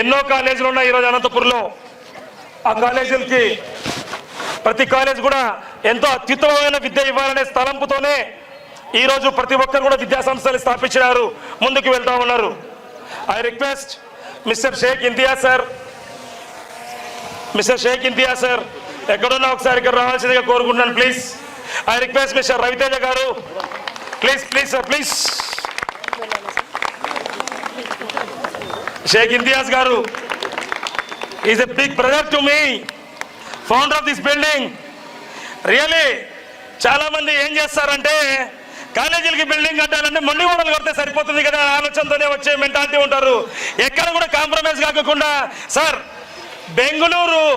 ఎన్నో కాలేజీలు ఉన్నాయి ఈరోజు అనంతపురంలో. ఆ కాలేజీలకి ప్రతి కాలేజ్ కూడా ఎంతో అత్యుత్తమమైన విద్య ఇవ్వాలనే తలంపుతోనే ఈరోజు ప్రతి ఒక్కరు కూడా విద్యా సంస్థలు స్థాపించినారు, ముందుకు వెళ్తా ఉన్నారు. I request mister Shaik Imtiaz sir ఎక్కడున్నా ఒకసారి ఇక్కడ రావాల్సిందిగా కోరుకుంటున్నాను please. I request mister Raviteja గారు please sir please. Shaik Imtiaz గారు is a big brother to me, founder of this building. Really చాలా మంది ఏం చేస్తారంటే కాలేజీలకి బిల్డింగ్ కట్టాలంటే మొండి గోడలు కడితే సరిపోతుంది కదా ఆలోచనతోనే వచ్చే మెంటాలిటీ ఉంటారు. ఎక్కడ కూడా కాంప్రమైజ్ కాకుండా సార్ బెంగళూరు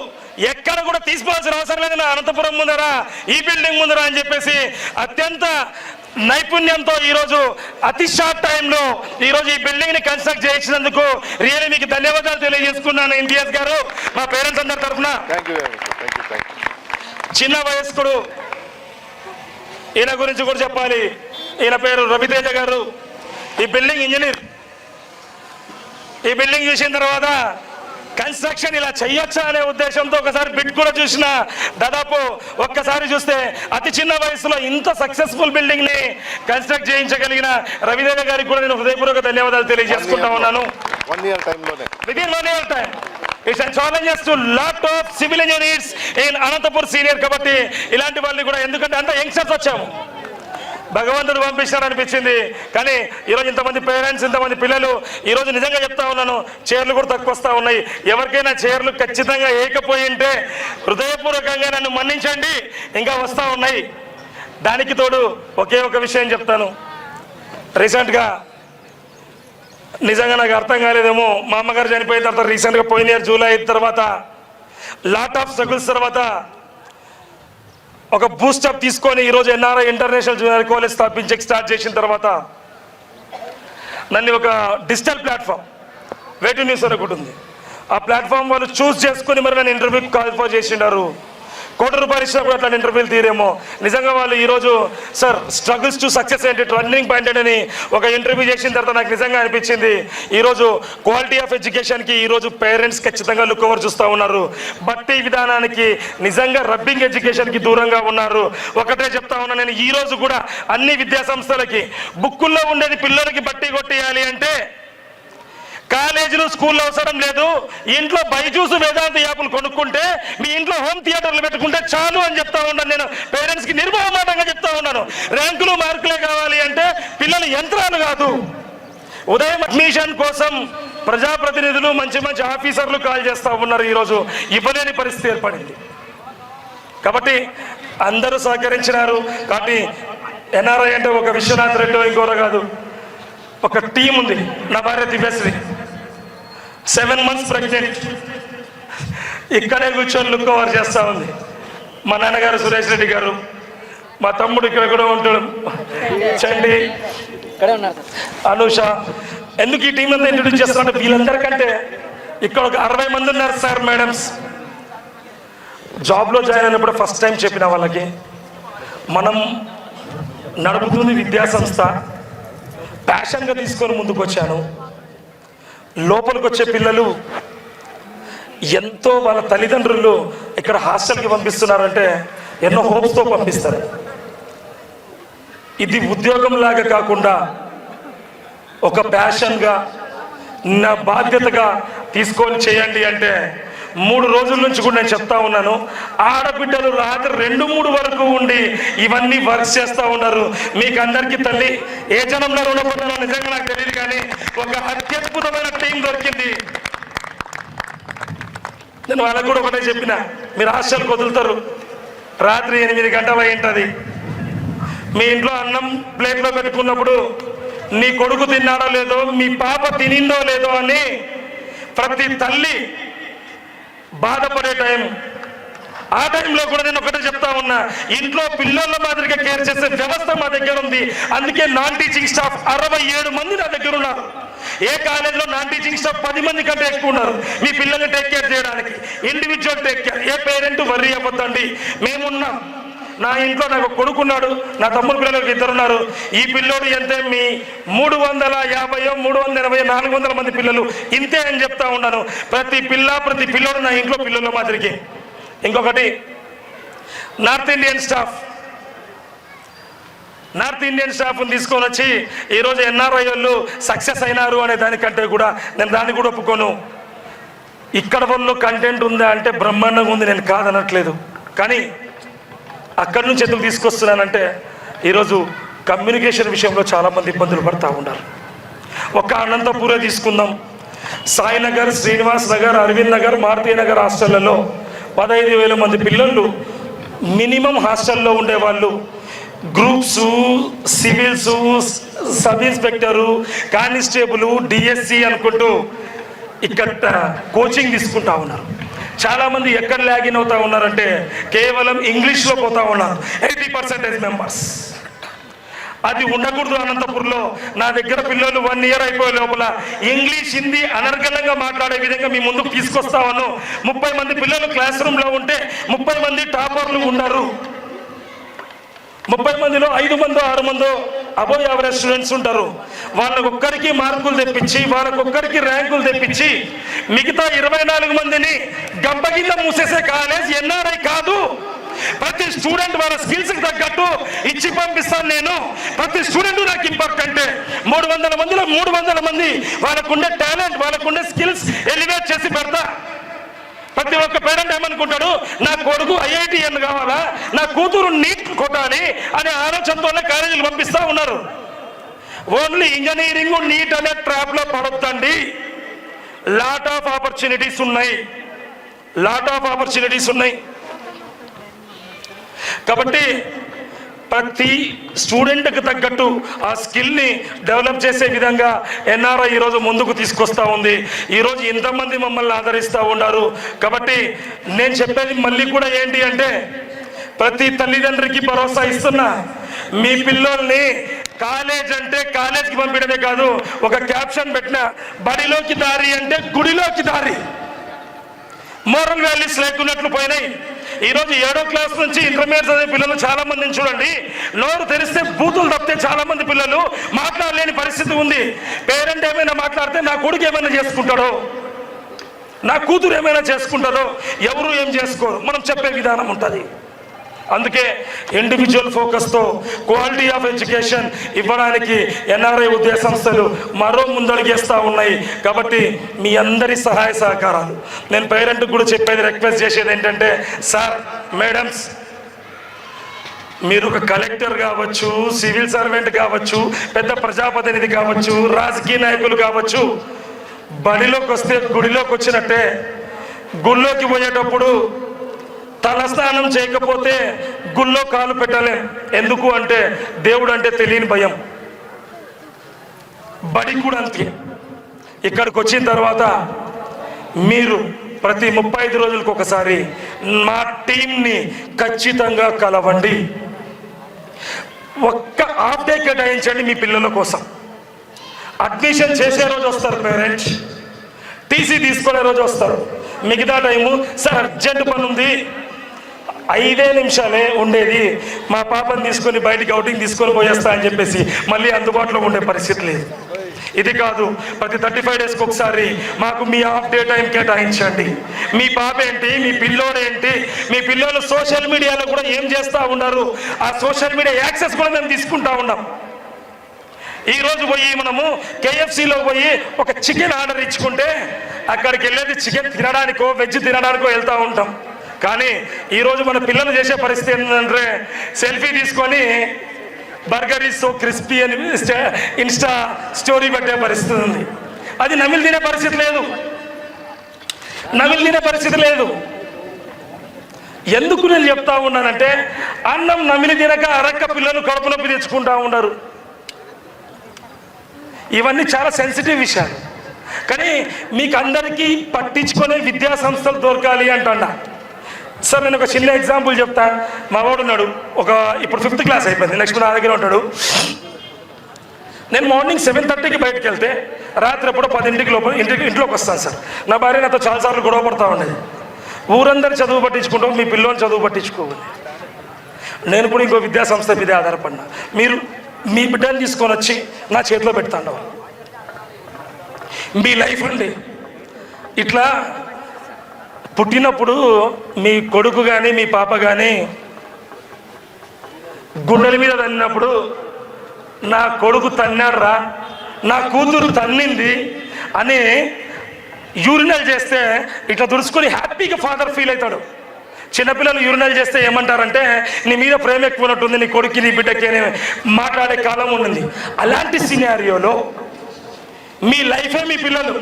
ఎక్కడ కూడా తీసుకోవాల్సిన అవసరం లేదు అనంతపురం ముందర ఈ బిల్డింగ్ ముందర అని చెప్పేసి అత్యంత నైపుణ్యంతో ఈరోజు అతి షార్ట్ టైంలో ఈరోజు ఈ బిల్డింగ్ ని కన్స్ట్రక్ట్ చేయించినందుకు రియల్లీ మీకు ధన్యవాదాలు తెలియజేసుకున్నాను ఇంతియాజ్ గారు, మా పేరెంట్స్ అందరి తరఫున. చిన్న వయస్కుడు, ఈయన గురించి కూడా చెప్పాలి. ఈయన పేరు రవితేజ గారు, ఈ బిల్డింగ్ ఇంజనీర్. ఈ బిల్డింగ్ చూసిన తర్వాత కన్స్ట్రక్షన్ ఇలా చెయ్యొచ్చా అనే ఉద్దేశంతో ఒకసారి బిడ్ కూడా చూసిన, దాదాపు ఒక్కసారి చూస్తే అతి చిన్న వయసులో ఇంత సక్సెస్ఫుల్ బిల్డింగ్ ని కన్స్ట్రక్ట్ చేయించగలిగిన రవితేజ గారికి కూడా నేను హృదయపూర్వక ధన్యవాదాలు తెలియజేసుకుంటా ఉన్నాను. Within 1 year time. It's a challenge to lot of civil engineers in Anantapur senior కాబట్టి ఇలాంటి వాళ్ళని కూడా, ఎందుకంటే అంత యంగ్స్టర్స్ వచ్చాము, భగవంతుడు పంపిస్తాడు అనిపించింది. కానీ ఈరోజు ఇంతమంది పేరెంట్స్, ఇంతమంది పిల్లలు, ఈరోజు నిజంగా చెప్తా ఉన్నాను చైర్లు కూడా తక్కువ వస్తూ ఉన్నాయి. ఎవరికైనా చైర్లు ఖచ్చితంగా ఏకపోయి ఉంటే హృదయపూర్వకంగా నన్ను మన్నించండి, ఇంకా వస్తూ ఉన్నాయి. దానికి తోడు ఒకే ఒక విషయం చెప్తాను. రీసెంట్గా నిజంగా నాకు అర్థం కాలేదేమో, మా అమ్మగారు చనిపోయిన తర్వాత రీసెంట్గా పోయిన ఇయర్ జూలై తర్వాత లాట్ ఆఫ్ స్ట్రగుల్స్ తర్వాత ఒక బూస్టప్ తీసుకొని ఈరోజు NRI international junior college start చేసిన తర్వాత నన్ను ఒక డిజిటల్ ప్లాట్ఫామ్ వేటు న్యూస్ అని ఒకటి ఉంది, ఆ ప్లాట్ఫామ్ వాళ్ళు చూస్ చేసుకుని మరి నన్ను ఇంటర్వ్యూకి క్వాలిఫై చేసిండారు. ₹1 కోటి ఇచ్చినా కూడా అట్లా ఇంటర్వ్యూలు తీరేమో. నిజంగా వాళ్ళు ఈరోజు సార్ స్ట్రగుల్స్ టు సక్సెస్ ఏంటి, టర్నింగ్ పాయింట్ ఏంటని ఒక ఇంటర్వ్యూ చేసిన తర్వాత నాకు నిజంగా అనిపించింది. ఈరోజు క్వాలిటీ ఆఫ్ ఎడ్యుకేషన్కి ఈరోజు పేరెంట్స్ ఖచ్చితంగా లుక్ ఓవర్ చూస్తూ ఉన్నారు. బట్టి విధానానికి నిజంగా రబ్బింగ్ ఎడ్యుకేషన్కి దూరంగా ఉన్నారు. ఒకటే చెప్తా ఉన్నా నేను, ఈరోజు కూడా అన్ని విద్యా సంస్థలకి బుక్కుల్లో ఉండేది పిల్లలకి బట్టి కొట్టేయాలి అంటే కాలేజీలు స్కూల్లో అవసరం లేదు. ఇంట్లో బైజూస్ వేదాంత యాప్లు కొనుక్కుంటే మీ ఇంట్లో హోమ్ థియేటర్లు పెట్టుకుంటే చాలు అని చెప్తా ఉన్నాను. నేను పేరెంట్స్కి నిర్మోహమాటంగా చెప్తా ఉన్నాను. ర్యాంకులు మార్కులే కావాలి అంటే పిల్లలు యంత్రాలు కాదు. ఉదయం అడ్మిషన్ కోసం ప్రజాప్రతినిధులు, మంచి మంచి ఆఫీసర్లు కాల్ చేస్తూ ఉన్నారు. ఈరోజు ఇవ్వలేని పరిస్థితి ఏర్పడింది. కాబట్టి అందరూ సహకరించినారు. కాబట్టి ఎన్ఆర్ఐ అంటే ఒక విశ్వనాథ్ రెడ్డి ఇంకోర కాదు, ఒక టీం ఉంది. నా భార్య దివ్యశ్రీ 7 months ప్రెగ్నెంట్, ఇక్కడే కూర్చొని లుక్ ఓవర్ చేస్తూ ఉంది. మా నాన్నగారు సురేష్ రెడ్డి గారు, మా తమ్ముడు ఇక్కడ కూడా ఉంటాడు చండి, అనూష. ఎందుకు ఈ టీం అంతా ఇంట్రొడ్యూస్ చేస్తామంటే వీళ్ళందరికంటే ఇక్కడ ఒక 60 మంది ఉన్నారు సార్ మేడమ్స్. జాబ్లో జాయిన్ అయినప్పుడు ఫస్ట్ టైం చెప్పిన వాళ్ళకి, మనం నడుపుతుంది విద్యా సంస్థ, ప్యాషన్గా తీసుకొని ముందుకు వచ్చాను. లోపలికి వచ్చే పిల్లలు ఎంతో వాళ్ళ తల్లిదండ్రులు ఇక్కడ హాస్టల్కి పంపిస్తున్నారంటే ఎన్నో హోప్స్తో పంపిస్తారు. ఇది ఉద్యోగం లాగా కాకుండా ఒక ప్యాషన్గా నా బాధ్యతగా తీసుకొని చేయండి అంటే 3 రోజుల నుంచి కూడా నేను చెప్తా ఉన్నాను. ఆడబిడ్డలు రాత్రి 2-3 వరకు ఉండి ఇవన్నీ వర్క్ చేస్తూ ఉన్నారు. మీకు అందరికీ తల్లి ఏ జనంలో రుణపడ్డానో నిజంగా నాకు తెలియదు, కానీ ఒక అత్యద్భుతమైన టీం దొరికింది. నేను వాళ్ళకు కూడా ఒకటే చెప్పిన, మీరు హాస్టల్కి వదులుతారు, రాత్రి 8 గంటలు అయి ఉంటుంది. మీ ఇంట్లో అన్నం ప్లేట్లో పెట్టుకున్నప్పుడు నీ కొడుకు తిన్నాడో లేదో, మీ పాప తినిందో లేదో అని ప్రతి తల్లి బాధపడే టైం. ఆ టైంలో కూడా నేను ఒకటే చెప్తా ఉన్నా, ఇంట్లో పిల్లల మాదిరిగా కేర్ చేసే వ్యవస్థ మా దగ్గర ఉంది. అందుకే నాన్ టీచింగ్ స్టాఫ్ 67 మంది నా దగ్గర ఉన్నారు. ఏ కాలేజీలో నాన్ టీచింగ్ స్టాఫ్ 10 మంది కంటే ఎక్కువ ఉన్నారు. మీ పిల్లల్ని టేక్ కేర్ చేయడానికి ఇండివిజువల్ టేక్ కేర్. ఏ పేరెంట్ వర్రీ అవ్వద్దండి, మేమున్నాం. నా ఇంట్లో నాకు కొడుకున్నాడు, నా తమ్ముడు పిల్లలకు 2 ఉన్నారు. ఈ పిల్లోడు ఎంతే మీ 350 380 400 మంది పిల్లలు ఇంతే అని చెప్తా ఉన్నాను. ప్రతి పిల్లోడు నా ఇంట్లో పిల్లల మాదిరికి. ఇంకొకటి నార్త్ ఇండియన్ స్టాఫ్ని తీసుకొని వచ్చి ఈరోజు ఎన్ఆర్ఐ వాళ్ళు సక్సెస్ అయినారు అనే దానికంటే కూడా నేను దాన్ని కూడా ఒప్పుకోను. ఇక్కడ వాళ్ళు కంటెంట్ ఉందా అంటే బ్రహ్మాండంగా ఉంది, నేను కాదనట్లేదు. కానీ అక్కడి నుంచి ఎందుకు తీసుకొస్తున్నానంటే ఈరోజు కమ్యూనికేషన్ విషయంలో చాలామంది ఇబ్బందులు పడుతూ ఉన్నారు. ఒక అనంతపురే తీసుకుందాం, సాయినగర్, శ్రీనివాస్ నగర్, అరవింద్ నగర్, మారుతి నగర్ హాస్టళ్లలో 15,000 మంది పిల్లలు మినిమం హాస్టల్లో ఉండేవాళ్ళు. Groups, civils, sub inspector, constable, DSC అనుకుంటూ ఇక్కడ కోచింగ్ తీసుకుంటా ఉన్నారు. చాలామంది ఎక్కడ లాగిన్ అవుతా ఉన్నారంటే కేవలం ఇంగ్లీష్లో పోతా ఉన్నారు. 80% మెంబర్స్. అది ఉండకూడదు. అనంతపూర్లో నా దగ్గర పిల్లలు 1 ఇయర్ అయిపోయే లోపల ఇంగ్లీష్, హిందీ అనర్గళంగా మాట్లాడే విధంగా మీ ముందుకు తీసుకొస్తామను. 30 మంది పిల్లలు క్లాస్ రూమ్లో ఉంటే 30 మంది టాపర్లు ఉన్నారు. 30 మందిలో 5 మందో 6 మందో అబోవ్ యావరేజ్ స్టూడెంట్స్ ఉంటారు. వాళ్ళకొక్కరికి మార్కులు తెప్పించి, వాళ్ళకొక్కరికి ర్యాంకులు తెప్పించి మిగతా 24 మందిని గంపగిల్ల మూసేసే కాలేజ్ ఎన్ఆర్ఐ కాదు. ప్రతి స్టూడెంట్ వాళ్ళ స్కిల్స్కి తగ్గట్టు ఇచ్చి పంపిస్తాను నేను. ప్రతి స్టూడెంట్ నాకు ఇంపార్టెంట్. 300 మందిలో 300 మంది వాళ్ళకుండే టాలెంట్, వాళ్ళకుండే స్కిల్స్ ఎలివేట్ చేసి పెడతా. ప్రతి ఒక్క పేరెంట్ ఏమనుకుంటాడు, నా కొడుకు IITN కావాలా, నా కూతురు నీట్ కొట్టాలి అనే ఆలోచనతోనే కాలేజీలు పంపిస్తూ ఉన్నారు. ఓన్లీ ఇంజనీరింగ్, నీట్ అనే ట్రాప్లో పడొద్దండి. లాట్ ఆఫ్ ఆపర్చునిటీస్ ఉన్నాయి. కాబట్టి ప్రతి స్టూడెంట్కి తగ్గట్టు ఆ స్కిల్ని డెవలప్ చేసే విధంగా ఎన్ఆర్ఐ ఈరోజు ముందుకు తీసుకొస్తూ ఉంది. ఈరోజు ఇంతమంది మమ్మల్ని ఆదరిస్తూ ఉన్నారు. కాబట్టి నేను చెప్పేది మళ్ళీ కూడా ఏంటి అంటే, ప్రతి తల్లిదండ్రికి భరోసా ఇస్తున్నా, మీ పిల్లల్ని కాలేజ్ అంటే కాలేజ్కి పంపించడమే కాదు, ఒక క్యాప్షన్ పెట్టిన బడిలోకి దారి అంటే గుడిలోకి దారి. మోరల్ వాల్యూస్ లేకున్నట్లు పోయినాయి. ఈరోజు 7వ క్లాస్ నుంచి ఇంటర్మీడియట్ చదివే పిల్లలు చాలా మందిని చూడండి, నోరు తెరిస్తే బూతులు తప్పితే చాలా మంది పిల్లలు మాట్లాడలేని పరిస్థితి ఉంది. పేరెంట్ ఏమైనా మాట్లాడితే నా కొడుకు ఏమైనా చేసుకుంటాడో, నా కూతురు ఏమైనా చేసుకుంటారో, ఎవరు ఏం చేసుకోరు. మనం చెప్పే విధానం ఉంటుంది. అందుకే ఇండివిజువల్ ఫోకస్తో క్వాలిటీ ఆఫ్ ఎడ్యుకేషన్ ఇవ్వడానికి ఎన్ఆర్ఐ ఉద్యోగ సంస్థలు మరో ముందడుగేస్తూ ఉన్నాయి. కాబట్టి మీ అందరి సహాయ సహకారాలు. నేను పేరెంట్కి కూడా చెప్పేది, రిక్వెస్ట్ చేసేది ఏంటంటే, సార్, మేడమ్స్, మీరు ఒక కలెక్టర్ కావచ్చు, సివిల్ సర్వెంట్ కావచ్చు, పెద్ద ప్రజాప్రతినిధి కావచ్చు, రాజకీయ నాయకులు కావచ్చు, బడిలోకి వస్తే గుడిలోకి వచ్చినట్టే. గుళ్ళోకి పోయేటప్పుడు తలస్నానం చేయకపోతే గుళ్ళో కాలు పెట్టలేం. ఎందుకు అంటే దేవుడు అంటే తెలియని భయం. బడి కూడా అంతే. ఇక్కడికి వచ్చిన తర్వాత మీరు ప్రతి 35 రోజులకు ఒకసారి మా టీంని ఖచ్చితంగా కలవండి. ఒక్క హాఫ్ డే కేటాయించండి మీ పిల్లల కోసం. అడ్మిషన్ చేసే రోజు వస్తారు పేరెంట్స్, టీసీ తీసుకునే రోజు వస్తారు. మిగతా టైము సార్ అర్జెంట్ పని ఉంది, 5 నిమిషాలే ఉండేది, మా పాపని తీసుకొని బయటికి అవుటింగ్ తీసుకొని పోయేస్తా అని చెప్పేసి మళ్ళీ అందుబాటులో ఉండే పరిస్థితి లేదు. ఇది కాదు, ప్రతి 35 డేస్కి ఒకసారి మాకు మీ హాఫ్ డే టైం కేటాయించండి. మీ పాప ఏంటి, మీ పిల్లోడేంటి, మీ పిల్లలు సోషల్ మీడియాలో కూడా ఏం చేస్తూ ఉన్నారు, ఆ సోషల్ మీడియా యాక్సెస్ కూడా మేము తీసుకుంటా ఉన్నాం. ఈరోజు పోయి మనము KFCలో పోయి ఒక చికెన్ ఆర్డర్ ఇచ్చుకుంటే అక్కడికి వెళ్ళేది చికెన్ తినడానికో వెజ్ తినడానికో వెళ్తూ ఉంటాం. కానీ ఈరోజు మన పిల్లలు చేసే పరిస్థితి ఏంటంటే సెల్ఫీ తీసుకొని బర్గర్ ఈజ్ సో క్రిస్పీ అని ఇన్స్టా స్టోరీ పెట్టే పరిస్థితి ఉంది. అది నమిలి తినే పరిస్థితి లేదు. ఎందుకు నేను చెప్తా ఉన్నానంటే, అన్నం నమిలి తినక అరక్క పిల్లలు కడుపు నొప్పి తెచ్చుకుంటా ఉన్నారు. ఇవన్నీ చాలా సెన్సిటివ్ విషయాలు. కానీ మీకు అందరికీ పట్టించుకునే విద్యా సంస్థలు దొరకాలి అంటున్నా. సార్, నేను ఒక చిన్న ఎగ్జాంపుల్ చెప్తా. మా వాడు ఉన్నాడు, ఇప్పుడు 5th క్లాస్ అయిపోయింది, నెక్స్ట్ నా దగ్గర ఉంటాడు. నేను మార్నింగ్ 7:30కి బయటకు వెళ్తే రాత్రి ఎప్పుడో 10 లోపల ఇంట్లోకి వస్తాను సార్. నా భార్య నాతో చాలాసార్లు గొడవ పడతా ఉండేది, ఊరందరూ చదువు పట్టించుకుంటాం, మీ పిల్లల్ని చదువు పట్టించుకోవాలి. నేను కూడా ఇంకో విద్యా సంస్థ మీద ఆధారపడినా. మీరు మీ బిడ్డను తీసుకొని వచ్చి నా చేతిలో పెడతాను. మీ లైఫ్ అండి. ఇట్లా పుట్టినప్పుడు మీ కొడుకు కానీ మీ పాప కానీ గుండెల మీద తన్నినప్పుడు నా కొడుకు తన్నాడురా, నా కూతురు తన్నింది అని యూరినల్ చేస్తే ఇట్లా దుడుచుకొని హ్యాపీగా ఫాదర్ ఫీల్ అవుతాడు. చిన్నపిల్లలు యూరినల్ చేస్తే ఏమంటారంటే నీ మీద ప్రేమ ఎక్కువనట్టుంది, నీ కొడుకు నీ బిడ్డకి అని మాట్లాడే కాలం ఉండింది. అలాంటి సినారియోలో మీ లైఫే మీ పిల్లలు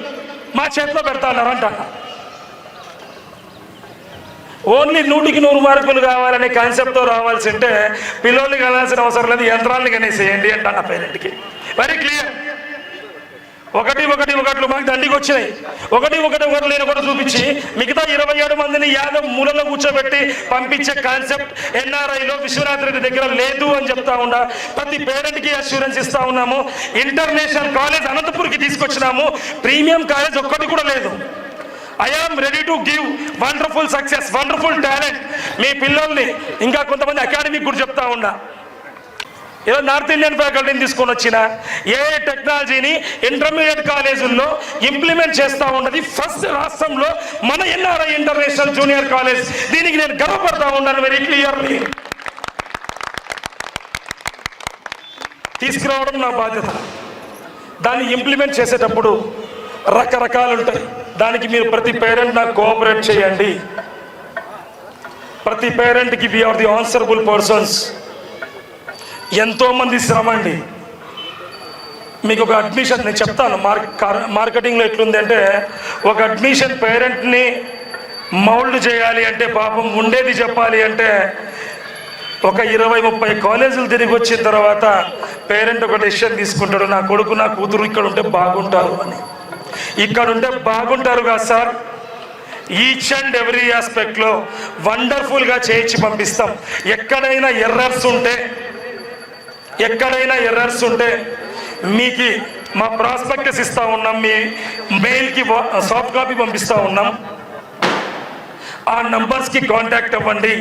మా చేతిలో పెడతా ఉన్నారంట. ఓన్లీ 100కి 100 మార్కులు కావాలనే కాన్సెప్ట్తో రావాల్సి ఉంటే పిల్లల్ని కనాల్సిన అవసరం లేదు, యంత్రాలను కనేసేయండి అంట నా పేరెంట్కి. Very clear. 1 1 1 మాకు దండికి వచ్చినాయి. 1 1 1 నేను కూడా చూపించి మిగతా 27 మందిని యాదవ్ మూలలో కూర్చోబెట్టి పంపించే కాన్సెప్ట్ ఎన్ఆర్ఐలో విశ్వనాథ్ రెడ్డి దగ్గర లేదు అని చెప్తా ఉన్నా. ప్రతి పేరెంట్కి అష్యూరెన్స్ ఇస్తా ఉన్నాము. ఇంటర్నేషనల్ కాలేజ్ అనంతపూర్కి తీసుకొచ్చినాము. ప్రీమియం కాలేజ్ ఒక్కటి కూడా లేదు. I am ready to give wonderful success, wonderful talent. మీ పిల్లల్ని ఇంకా కొంతమంది అకాడమిక్ కూడా చెప్తా ఉన్నా. ఏదో నార్త్ ఇండియన్ ఫ్యాకల్టీని తీసుకొని వచ్చిన ఏఐ టెక్నాలజీని ఇంటర్మీడియట్ కాలేజీల్లో ఇంప్లిమెంట్ చేస్తూ ఉన్నది ఫస్ట్ రాష్ట్రంలో మన ఎన్ఆర్ఐ ఇంటర్నేషనల్ జూనియర్ కాలేజ్. దీనికి నేను గర్వపడతా ఉన్నాను వెరీ క్లియర్లీ. తీసుకురావడం నా బాధ్యత. దాన్ని ఇంప్లిమెంట్ చేసేటప్పుడు రకరకాలు ఉంటాయి. దానికి మీరు ప్రతి పేరెంట్ నాకు కోఆపరేట్ చేయండి. ప్రతి పేరెంట్కి we are the answerable persons. ఎంతోమంది శ్రమ అండి. మీకు ఒక అడ్మిషన్ నేను చెప్తాను. మార్కెటింగ్లో ఎట్లుంది అంటే ఒక అడ్మిషన్ పేరెంట్ని మౌల్డ్ చేయాలి అంటే పాపం ఉండేది చెప్పాలి అంటే ఒక 20-30 కాలేజీలు తిరిగి వచ్చిన తర్వాత పేరెంట్ ఒక డెసిషన్ తీసుకుంటాడు, నా కొడుకు నా కూతురు ఇక్కడ ఉంటే బాగుంటారు అని. ఇక్కడ ఉంటే బాగుంటారు కదా సార్, ఈచ్ అండ్ ఎవ్రీ ఆస్పెక్ట్లో వండర్ఫుల్గా చేయించి పంపిస్తాం. ఎక్కడైనా ఎర్రర్స్ ఉంటే మీకు మా ప్రాస్పెక్టస్ ఇస్తూ ఉన్నాం, మీ మెయిల్కి సాఫ్ట్ కాపీ పంపిస్తూ ఉన్నాం. ఆ నంబర్స్కి కాంటాక్ట్ అవ్వండి.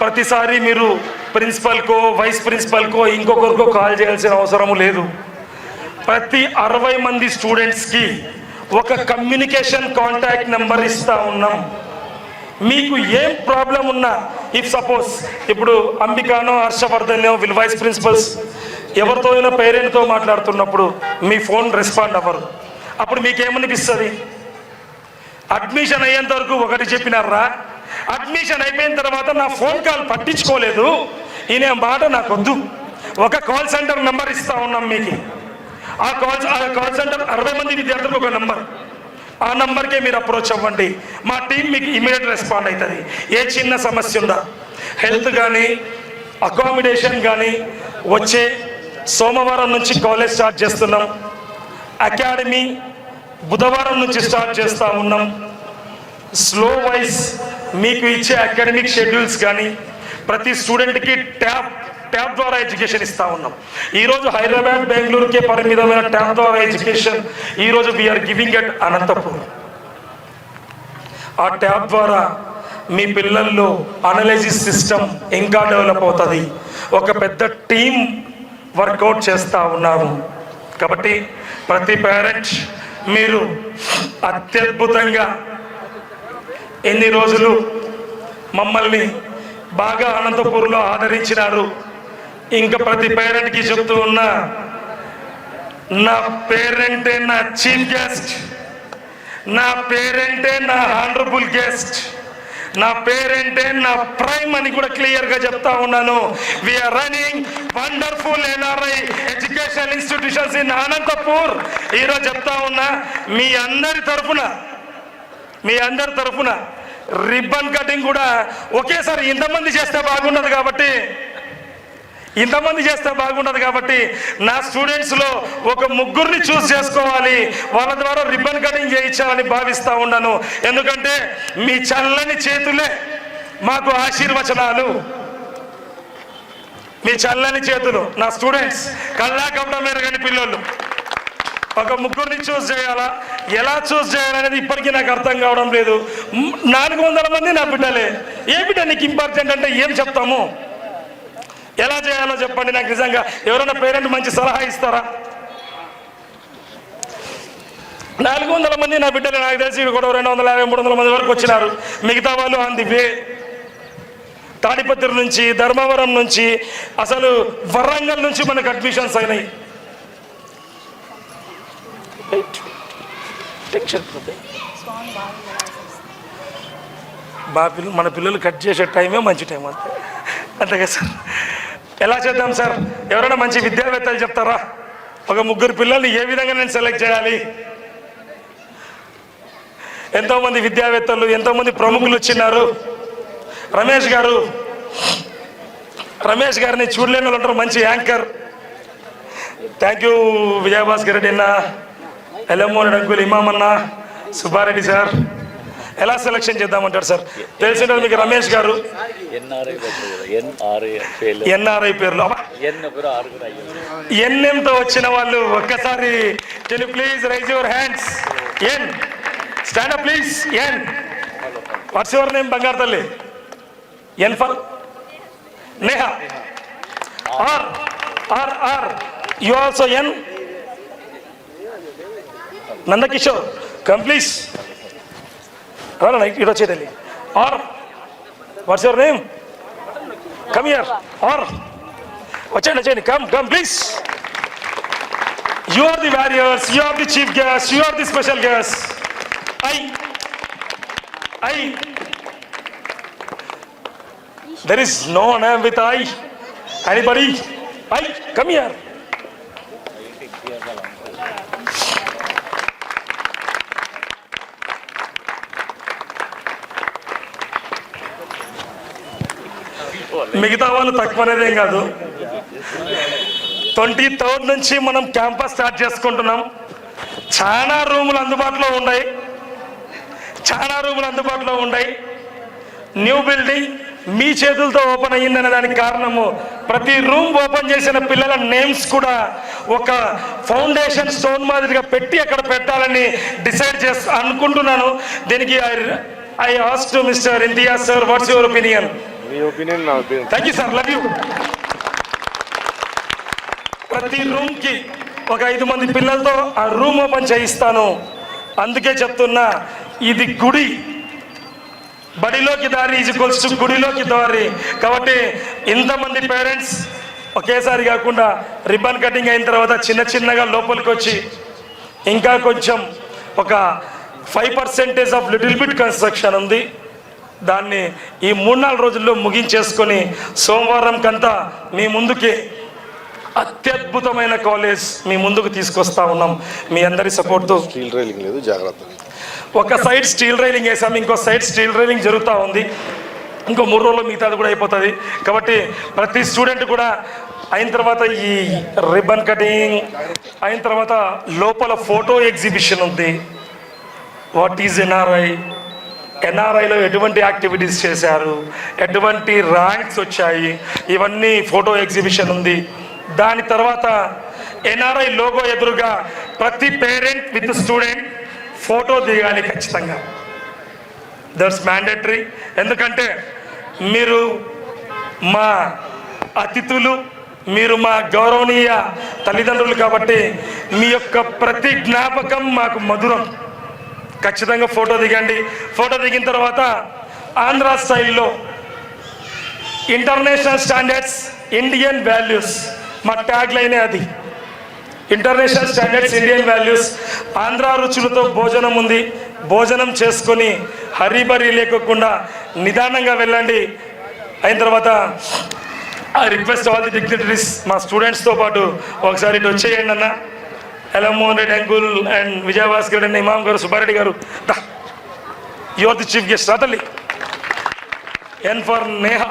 ప్రతిసారి మీరు ప్రిన్సిపల్కో వైస్ ప్రిన్సిపల్కో ఇంకొకరికో కాల్ చేయాల్సిన అవసరం లేదు. ప్రతి 60 మంది స్టూడెంట్స్కి ఒక కమ్యూనికేషన్ కాంటాక్ట్ నెంబర్ ఇస్తూ ఉన్నాం. మీకు ఏం ప్రాబ్లం ఉన్నా, ఇఫ్ సపోజ్ ఇప్పుడు అంబికానో హర్షవర్ధనో వీళ్ళు వైస్ ప్రిన్సిపల్స్ ఎవరితో అయినా పేరెంట్తో మాట్లాడుతున్నప్పుడు మీ ఫోన్ రెస్పాండ్ అవ్వరు. అప్పుడు మీకేమనిపిస్తుంది? అడ్మిషన్ అయ్యేంత వరకు ఒకటి చెప్పినారా, అడ్మిషన్ అయిపోయిన తర్వాత నా ఫోన్ కాల్ పట్టించుకోలేదు, ఈయన మాట నాకు వద్దు. ఒక కాల్ సెంటర్ నెంబర్ ఇస్తూ ఉన్నాం మీకు. ఆ కాల్ సెంటర్ 60 మంది విద్యార్థులకు ఒక నెంబర్. ఆ నంబర్కే మీరు అప్రోచ్ అవ్వండి. మా టీం మీకు ఇమీడియట్ రెస్పాండ్ అవుతుంది. ఏ చిన్న సమస్య ఉందా, హెల్త్ కానీ అకామిడేషన్ కానీ, వచ్చే సోమవారం నుంచి కాలేజ్ స్టార్ట్ చేస్తున్నాం. అకాడమీ బుధవారం నుంచి స్టార్ట్ చేస్తూ ఉన్నాం. స్లో వైజ్ మీకు ఇచ్చే అకాడమిక్ షెడ్యూల్స్ కానీ ప్రతి స్టూడెంట్కి ట్యాబ్ ద్వారా ఎడ్యుకేషన్ ఇస్తూ ఉన్నాం. ఈరోజు హైదరాబాద్ బెంగళూరుకే పరిమితమైన ట్యాబ్ ద్వారా ఎడ్యుకేషన్ ఈరోజు వీఆర్ గివింగ్ ఎట్ అనంతపూర్. ఆ ట్యాబ్ ద్వారా మీ పిల్లల్లో అనలైసిస్ సిస్టమ్ ఇంకా డెవలప్ అవుతుంది. ఒక పెద్ద టీం వర్కౌట్ చేస్తూ ఉన్నాము. కాబట్టి ప్రతి పేరెంట్ మీరు అత్యద్భుతంగా ఎన్ని రోజులు మమ్మల్ని బాగా అనంతపూర్లో ఆదరించినారు. ఇంకా ప్రతి పేరెంట్కి చెప్తూ ఉన్నా, నా పేరెంటే నా చీఫ్ గెస్ట్, నా పేరెంటే నా హానరబుల్ గెస్ట్, నా పేరెంటే నా ప్రైమ్ అని కూడా క్లియర్గా చెప్తా ఉన్నాను. We're running wonderful NRI education institutions in Anantapur. ఈరోజు చెప్తా ఉన్నా, మీ అందరి తరఫున రిబ్బన్ కటింగ్ కూడా ఒకేసారి ఇంతమంది చేస్తే బాగుండదు కాబట్టి నా స్టూడెంట్స్లో ఒక 3 చూస్ చేసుకోవాలి, వాళ్ళ ద్వారా రిబ్బన్ కటింగ్ చేయించాలని భావిస్తూ ఉన్నాను. ఎందుకంటే మీ చల్లని చేతులే మాకు ఆశీర్వచనాలు. మీ చల్లని చేతులు నా స్టూడెంట్స్, కల్లా కపడం మెరగని పిల్లలు. ఒక ముగ్గురిని చూస్ చేయాలా, ఎలా చూస్ చేయాలనేది ఇప్పటికీ నాకు అర్థం కావడం లేదు. 400 మంది నా బిడ్డలే. ఏ బిడ్డ నీకు ఇంపార్టెంట్ అంటే ఏం చెప్తాము? ఎలా చేయాలో చెప్పండి. నాకు నిజంగా ఎవరైనా పేరెంట్ మంచి సలహా ఇస్తారా? 400 మంది నా బిడ్డలు, నాకు తెలిసి కూడా 250, 300 మంది వరకు వచ్చినారు. మిగతా వాళ్ళు ఆన్ ది వే. తాడిపత్రి నుంచి, ధర్మవరం నుంచి, అసలు వరంగల్ నుంచి మనకు అడ్మిషన్స్ అయినాయి. మన పిల్లలు కట్ చేసే టైమే మంచి టైం అంతే, అంతేగా సార్? ఎలా చేద్దాం సార్? ఎవరైనా మంచి విద్యావేత్తలు చెప్తారా? ఒక 3 పిల్లల్ని ఏ విధంగా నేను సెలెక్ట్ చేయాలి? ఎంతోమంది విద్యావేత్తలు, ఎంతోమంది ప్రముఖులు వచ్చినారు. రమేష్ గారిని చూడలేని వాళ్ళు ఉంటారు, మంచి anchor. Thank you Vijayabhaskar Reddy అన్న, ఎల్లమ్మోని అంకుల్, ఇమామ్ అన్న, సుబ్బారెడ్డి సార్. ఎలా సెలక్షన్ చేద్దామంటారు సార్? తెలిసిన మీకు రమేష్ గారు ఎన్ఆర్ఐ పేర్లు ఎన్ఎంతో వచ్చిన వాళ్ళు ఒక్కసారి can you please raise your hands? N stand up please. N what's your name? బంగారు తల్లి. N for Neha. Are you also N? Nandakishore, come please. ఇటు వచ్చేది. R what's your name? Come here. R వచ్చేయండి. Come please. You are the warriors, you are the chief guest, you are the special guest. I there is no name with I. Anybody? I come here. మిగతా వాళ్ళు తక్కువనేదేం కాదు. 23rd నుంచి మనం campus start చేసుకుంటున్నాం. చాలా రూములు అందుబాటులో ఉన్నాయి. న్యూ బిల్డింగ్ మీ చేతులతో ఓపెన్ అయ్యిందనే దానికి కారణము, ప్రతి రూమ్ ఓపెన్ చేసిన పిల్లల నేమ్స్ కూడా ఒక ఫౌండేషన్ స్టోన్ మాదిరిగా పెట్టి అక్కడ పెట్టాలని డిసైడ్ అనుకుంటున్నాను. దీనికి I ask to mister Imtiaz sir, what's your opinion? Thank you sir, love you. ప్రతి రూమ్కి ఒక 5 మంది పిల్లలతో ఆ రూమ్ ఓపెన్ చేయిస్తాను. అందుకే చెప్తున్నా, ఇది గుడి, బడిలోకి దారి ఈజ్వల్స్ టు గుడిలోకి దారి. కాబట్టి ఇంతమంది పేరెంట్స్ ఒకేసారి కాకుండా రిబ్బన్ కటింగ్ అయిన తర్వాత చిన్నగా లోపలికి వచ్చి ఇంకా కొంచెం ఒక 5% ఆఫ్ లిటిల్ బిట్ కన్స్ట్రక్షన్ ఉంది. దాన్ని ఈ 3-4 రోజుల్లో ముగించేసుకొని సోమవారం కంతా మీ ముందుకి అత్యద్భుతమైన కాలేజ్ మీ ముందుకు తీసుకొస్తా ఉన్నాం. మీ అందరి సపోర్ట్తో. స్టీల్ రైలింగ్ లేదు, జాగ్రత్త. ఒక సైడ్ స్టీల్ రైలింగ్ వేసాం, ఇంకో సైడ్ స్టీల్ రైలింగ్ జరుగుతూ ఉంది. ఇంకో 3 రోజుల్లో మిగతాది కూడా అయిపోతుంది. కాబట్టి ప్రతి స్టూడెంట్ కూడా అయిన తర్వాత ఈ రిబ్బన్ కటింగ్ అయిన తర్వాత లోపల ఫోటో ఎగ్జిబిషన్ ఉంది. వాట్ ఈజ్ ఎన్ఆర్ఐలో ఎటువంటి యాక్టివిటీస్ చేశారు, ఎటువంటి ర్యాంక్స్ వచ్చాయి, ఇవన్నీ ఫోటో ఎగ్జిబిషన్ ఉంది. దాని తర్వాత ఎన్ఆర్ఐ లోగో ఎదురుగా ప్రతి పేరెంట్ విత్ స్టూడెంట్ ఫోటో దిగాలి ఖచ్చితంగా. That's mandatory. ఎందుకంటే మీరు మా అతిథులు, మీరు మా గౌరవనీయ తల్లిదండ్రులు కాబట్టి మీ యొక్క ప్రతి జ్ఞాపకం మాకు మధురం. ఖచ్చితంగా ఫోటో దిగండి. ఫోటో దిగిన తర్వాత ఆంధ్ర స్టైల్లో ఇంటర్నేషనల్ స్టాండర్డ్స్, ఇండియన్ వాల్యూస్, మా ట్యాగ్ లైనే అది. International standards, Indian values. Andhra రుచులతో భోజనం ఉంది. భోజనం చేసుకొని హరిబరి లేకోకుండా నిదానంగా వెళ్ళండి. అయిన తర్వాత I request all the dignitaries, మా స్టూడెంట్స్తో పాటు ఒకసారి ఇటు వచ్చేయండి అన్న. ఎల్లమ్మోహన్ రెడ్డి అంకుల్ అండ్ విజయభాస్కర్ రెడ్డి, ఇమాం గారు, సుబ్బారెడ్డి గారు, you are the chief guest. రాతల్లి. N for Neha.